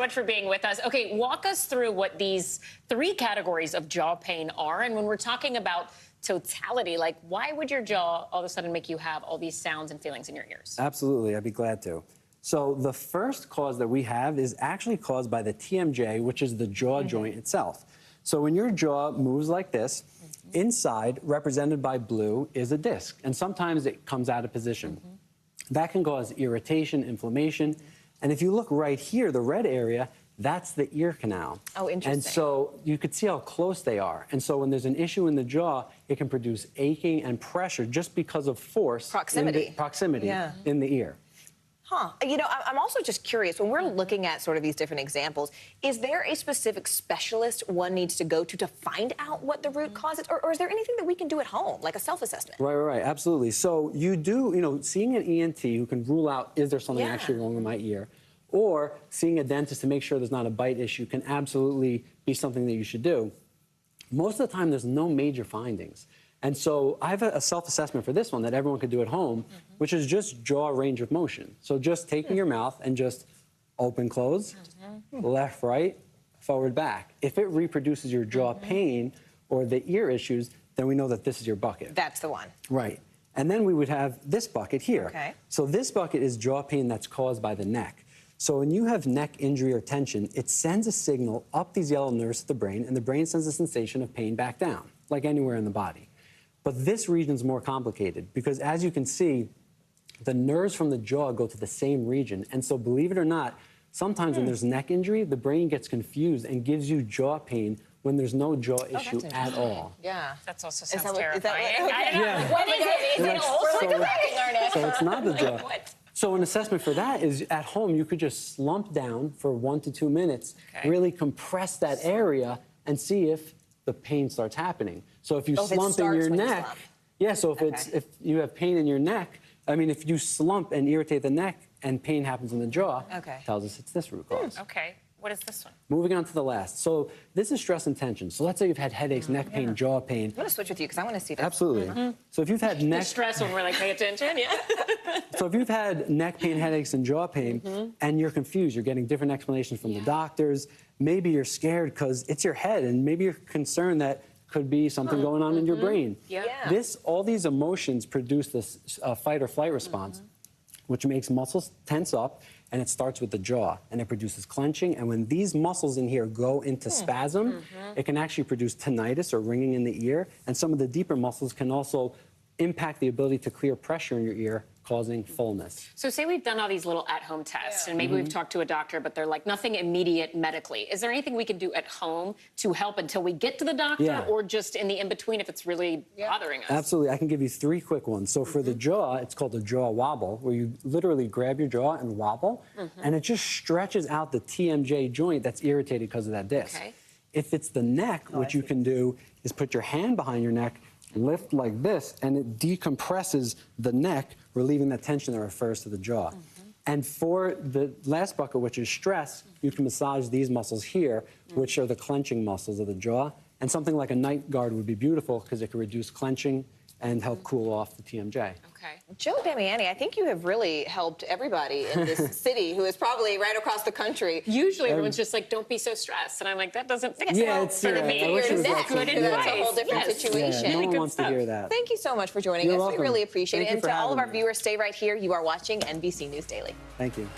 much for being with us. Okay, walk us through what these 3 categories of jaw pain are. And when we're talking about totality, like, why would your jaw all of a sudden make you have all these sounds and feelings in your ears? Absolutely, I'd be glad to. So the first cause that we have is actually caused by the TMJ, which is the jaw joint itself. So when your jaw moves like this, inside, represented by blue, is a disc, and sometimes it comes out of position. That can cause irritation, inflammation, and if you look right here, the red area, that's the ear canal. Oh, interesting. And so you could see how close they are. And so when there's an issue in the jaw, it can produce aching and pressure just because of force. Proximity. Proximity in the ear. Huh. You know, I'm also just curious, when we're looking at sort of these different examples, is there a specific specialist one needs to go to find out what the root cause is? Or is there anything that we can do at home, like a self-assessment? Right, absolutely. So you do, seeing an ENT who can rule out, is there something actually wrong in my ear? Or seeing a dentist to make sure there's not a bite issue can absolutely be something that you should do. Most of the time, there's no major findings. And so I have a self-assessment for this one that everyone could do at home, which is just jaw range of motion. So just taking your mouth and just open, close, left, right, forward, back. If it reproduces your jaw pain or the ear issues, then we know that this is your bucket. That's the one. Right. And then we would have this bucket here. Okay. So this bucket is jaw pain that's caused by the neck. So when you have neck injury or tension, it sends a signal up these yellow nerves to the brain, and the brain sends a sensation of pain back down, like anywhere in the body. But this region is more complicated because, as you can see, the nerves from the jaw go to the same region. And so, believe it or not, sometimes when there's neck injury, the brain gets confused and gives you jaw pain when there's no jaw issue at all. Yeah. That's also sounds Is terrifying. that what, I don't know. Yeah. What is it? Is it ulcer? So it's not the jaw. What? So an assessment for that is at home, you could just slump down for 1 to 2 minutes, really compress that area and see if the pain starts happening. So if you slump in your neck, so if you have pain in your neck, I mean, if you slump and irritate the neck and pain happens in the jaw, tells us it's this root cause. Okay. What is this one? Moving on to the last. So this is stress and tension. So let's say you've had headaches, neck pain, jaw pain. I'm going to switch with you because I want to see this. Absolutely. So if you've had neck... stress when we're like, pay attention, So if you've had neck pain, headaches, and jaw pain, and you're confused, you're getting different explanations from the doctors, maybe you're scared because it's your head, and maybe you're concerned that could be something going on in your brain. All these emotions produce this fight or flight response, which makes muscles tense up, and it starts with the jaw, and it produces clenching. And when these muscles in here go into spasm, it can actually produce tinnitus or ringing in the ear. And some of the deeper muscles can also impact the ability to clear pressure in your ear, causing fullness. So say we've done all these little at-home tests, and maybe we've talked to a doctor, but they're like, nothing immediate medically. Is there anything we can do at home to help until we get to the doctor, or just in the in-between if it's really bothering us? Absolutely. I can give you 3 quick ones. So for the jaw, it's called a jaw wobble, where you literally grab your jaw and wobble, and it just stretches out the TMJ joint that's irritated because of that disc. If it's the neck, what you can do is put your hand behind your neck, lift like this, and it decompresses the neck, relieving that tension that refers to the jaw. And for the last bucket, which is stress, you can massage these muscles here, which are the clenching muscles of the jaw. And something like a night guard would be beautiful because it can reduce clenching and help cool off the TMJ. Joe Damiani, I think you have really helped everybody in this city who is probably right across the country. Usually everyone's just like, don't be so stressed. And I'm like, that doesn't fix it. For the your neck. That's a whole different situation. No one wants to hear that. Thank you so much for joining us. Welcome. We really appreciate it. And to all of our me. viewers, stay right here. You are watching NBC News Daily. Thank you.